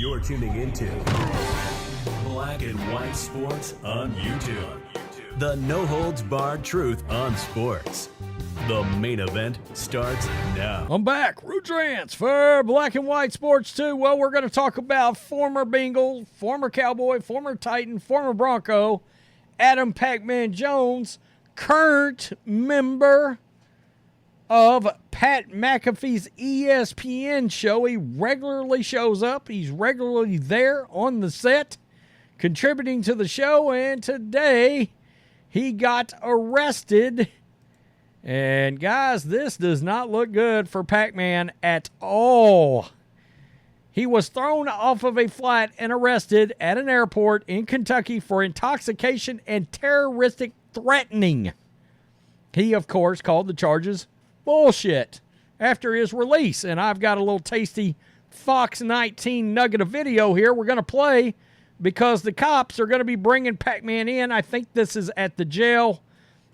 You're tuning into Black and White Sports on YouTube. The no-holds-barred truth on sports. The main event starts now. I'm back. Rudrans for Black and White Sports 2. Well, we're going to talk about former Bengal, former Cowboy, former Titan, former Bronco, Adam Pacman Jones, current member of Pat McAfee's ESPN show. He regularly shows up. He's regularly there on the set, contributing to the show, and today he got arrested. And guys, this does not look good for Pacman at all. He was thrown off of a flight and arrested at an airport in Kentucky for intoxication and terroristic threatening. He, of course, called the charges bullshit after his release. And I've got a little tasty Fox 19 nugget of video here we're going to play because the cops are going to be bringing Pacman in. I think this is at the jail.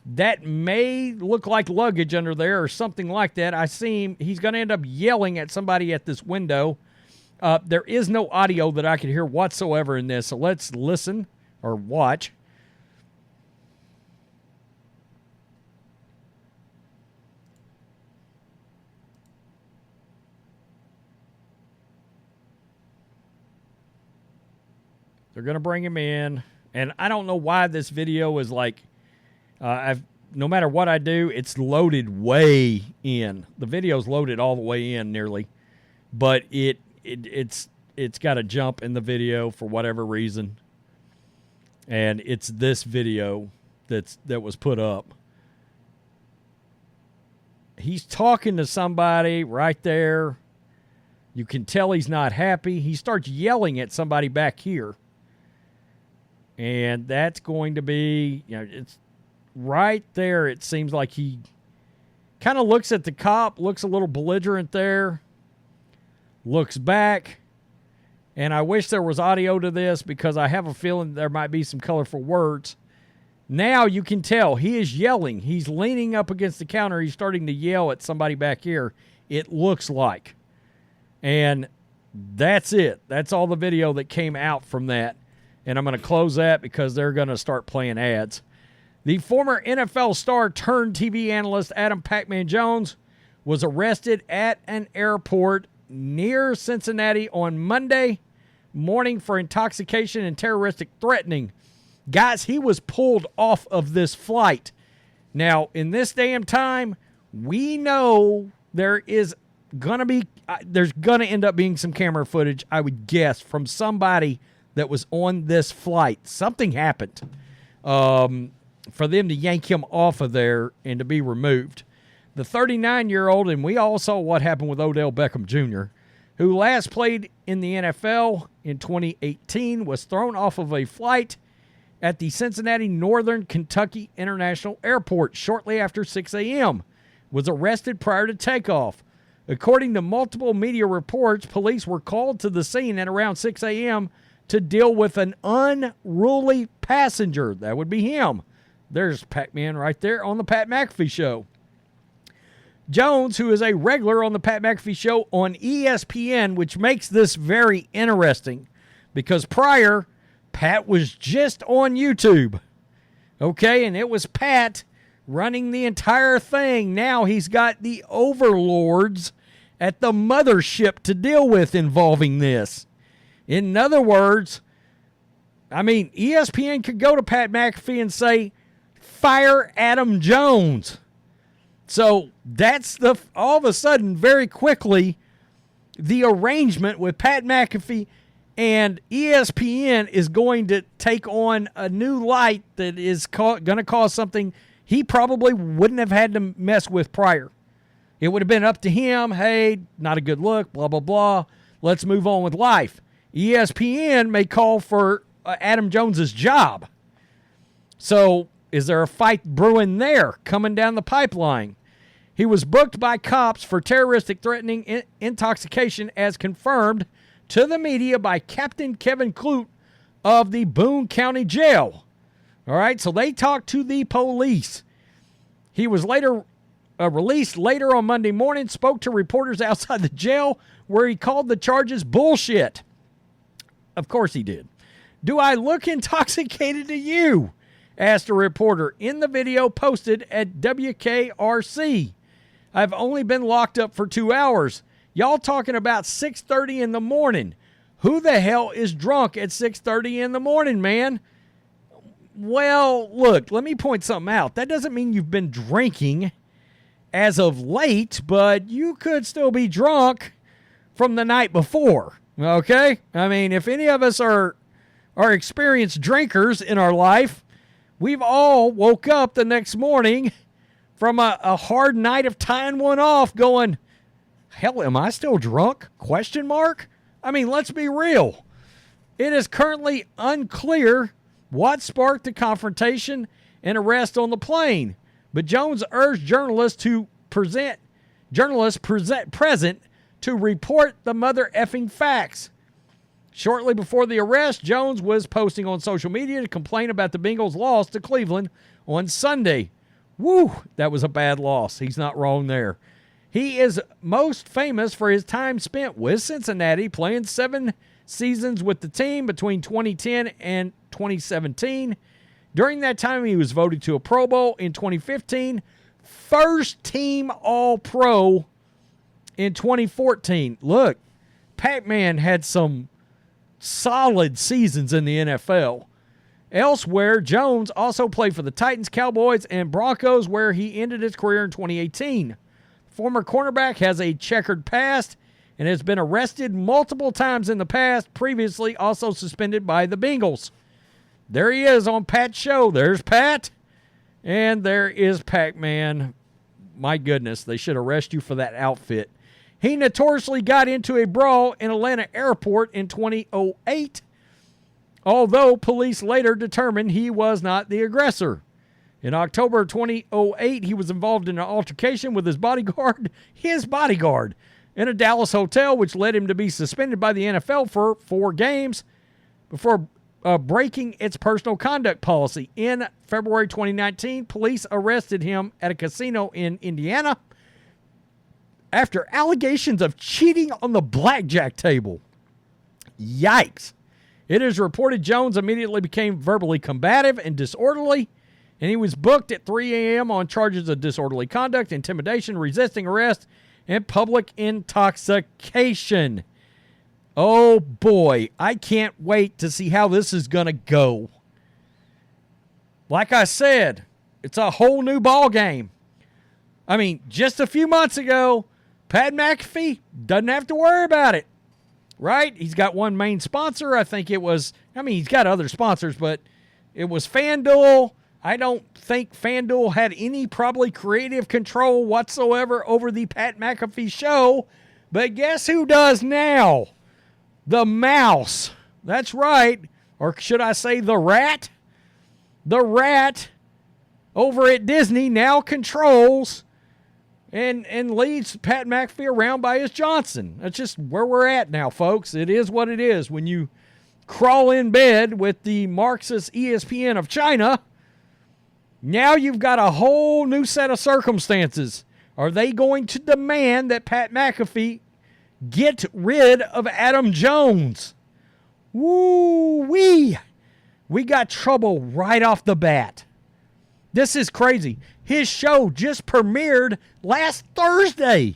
That may look like luggage under there or something like that. I see him. He's going to end up yelling at somebody at this window. There is no audio that I can hear whatsoever in this, so let's listen or watch. They're going to bring him in, and I don't know why this video is like, no matter what I do, it's loaded way in. The video's loaded all the way in nearly, but it's got a jump in the video for whatever reason, and it's this video that was put up. He's talking to somebody right there. You can tell he's not happy. He starts yelling at somebody back here. And that's going to be, it's right there. It seems like he kind of looks at the cop, looks a little belligerent there, looks back. And I wish there was audio to this because I have a feeling there might be some colorful words. Now you can tell he is yelling. He's leaning up against the counter. He's starting to yell at somebody back here, it looks like. And that's it. That's all the video that came out from that. And I'm going to close that because they're going to start playing ads. The former NFL star turned TV analyst Adam Pacman Jones was arrested at an airport near Cincinnati on Monday morning for intoxication and terroristic threatening. Guys, he was pulled off of this flight. Now, in this damn time, we know there's going to end up being some camera footage, I would guess, from somebody that was on this flight. Something happened for them to yank him off of there and to be removed. The 39-year-old, and we all saw what happened with Odell Beckham Jr., who last played in the NFL in 2018, was thrown off of a flight at the Cincinnati Northern Kentucky International Airport shortly after 6 a.m., was arrested prior to takeoff. According to multiple media reports, police were called to the scene at around 6 a.m., to deal with an unruly passenger. That would be him. There's Pacman right there on the Pat McAfee show. Jones, who is a regular on the Pat McAfee show on ESPN, which makes this very interesting because prior, Pat was just on YouTube. Okay, and it was Pat running the entire thing. Now he's got the overlords at the mothership to deal with involving this. In other words, ESPN could go to Pat McAfee and say, fire Adam Jones. So that's all of a sudden, very quickly, the arrangement with Pat McAfee and ESPN is going to take on a new light that is going to cause something he probably wouldn't have had to mess with prior. It would have been up to him, hey, not a good look, blah, blah, blah. Let's move on with life. ESPN may call for Adam Jones's job. So is there a fight brewing there coming down the pipeline? He was booked by cops for terroristic threatening intoxication as confirmed to the media by Captain Kevin Clute of the Boone County Jail. All right, so they talked to the police. He was later released later on Monday morning, spoke to reporters outside the jail where he called the charges bullshit. Of course he did. Do I look intoxicated to you? Asked a reporter in the video posted at WKRC. I've only been locked up for 2 hours. Y'all talking about 6:30 in the morning. Who the hell is drunk at 6:30 in the morning, man? Well, look, let me point something out. That doesn't mean you've been drinking as of late, but you could still be drunk from the night before, okay? I mean, if any of us are experienced drinkers in our life, we've all woke up the next morning from a hard night of tying one off going, hell, am I still drunk? Question mark? I mean, let's be real. It is currently unclear what sparked the confrontation and arrest on the plane, but Jones urged journalists present to report the mother effing facts. Shortly before the arrest, Jones was posting on social media to complain about the Bengals' loss to Cleveland on Sunday. Woo, that was a bad loss. He's not wrong there. He is most famous for his time spent with Cincinnati, playing 7 seasons with the team between 2010 and 2017. During that time, he was voted to a Pro Bowl in 2015, first team All-Pro in 2014. Look, Pacman had some solid seasons in the NFL. Elsewhere, Jones also played for the Titans, Cowboys, and Broncos, where he ended his career in 2018. Former cornerback has a checkered past and has been arrested multiple times in the past, previously also suspended by the Bengals. There he is on Pat's show. There's Pat, and there is Pacman. My goodness, they should arrest you for that outfit. He notoriously got into a brawl in Atlanta airport in 2008, although police later determined he was not the aggressor. In October of 2008, he was involved in an altercation with his bodyguard, in a Dallas hotel, which led him to be suspended by the NFL for 4 games before breaking its personal conduct policy. In February 2019, police arrested him at a casino in Indiana after allegations of cheating on the blackjack table. Yikes. It is reported Jones immediately became verbally combative and disorderly, and he was booked at 3 a.m. on charges of disorderly conduct, intimidation, resisting arrest, and public intoxication. Oh boy, I can't wait to see how this is going to go. Like I said, it's a whole new ball game. I mean, just a few months ago, Pat McAfee doesn't have to worry about it, right? He's got one main sponsor. I think it was, he's got other sponsors, but it was FanDuel. I don't think FanDuel had any probably creative control whatsoever over the Pat McAfee show. But guess who does now? The mouse. That's right. Or should I say the rat? The rat over at Disney now controls and leads Pat McAfee around by his Johnson. That's just where we're at now, folks. It is what it is. When you crawl in bed with the Marxist ESPN of China, now you've got a whole new set of circumstances. Are they going to demand that Pat McAfee get rid of Adam Jones? Woo-wee. We got trouble right off the bat. This is crazy. His show just premiered last Thursday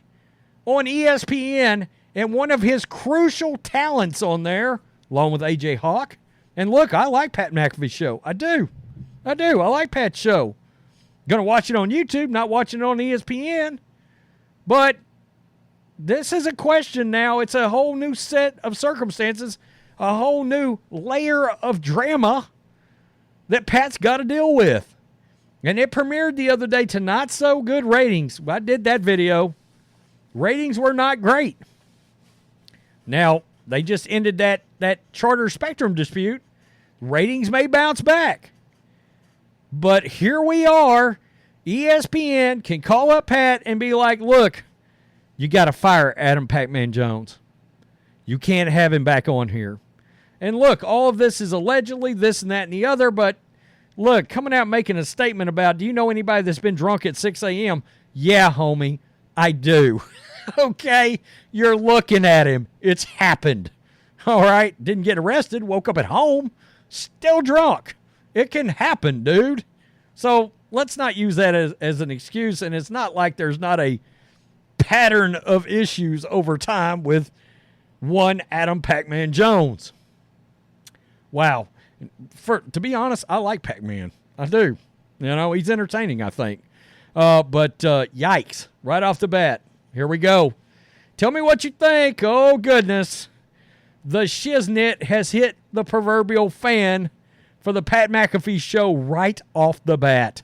on ESPN, and one of his crucial talents on there, along with AJ Hawk. And look, I like Pat McAfee's show. I do. I like Pat's show. Going to watch it on YouTube, not watching it on ESPN. But this is a question now. It's a whole new set of circumstances, a whole new layer of drama that Pat's got to deal with. And it premiered the other day to not so good ratings. I did that video. Ratings were not great. Now, they just ended that Charter Spectrum dispute. Ratings may bounce back. But here we are. ESPN can call up Pat and be like, look, you got to fire Adam Pacman Jones. You can't have him back on here. And look, all of this is allegedly this and that and the other, but look, coming out making a statement about, do you know anybody that's been drunk at 6 a.m.? Yeah, homie, I do. Okay? You're looking at him. It's happened. All right, didn't get arrested, woke up at home, still drunk. It can happen, dude. So let's not use that as an excuse, and it's not like there's not a pattern of issues over time with one Adam Pacman Jones. Wow. To be honest, I like Pacman. I do. He's entertaining, I think. But yikes, right off the bat. Here we go. Tell me what you think. Oh, goodness. The shiznit has hit the proverbial fan for the Pat McAfee show right off the bat.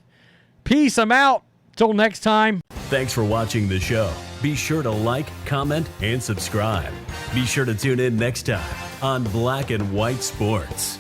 Peace. I'm out. Till next time. Thanks for watching the show. Be sure to like, comment, and subscribe. Be sure to tune in next time on Black and White Sports.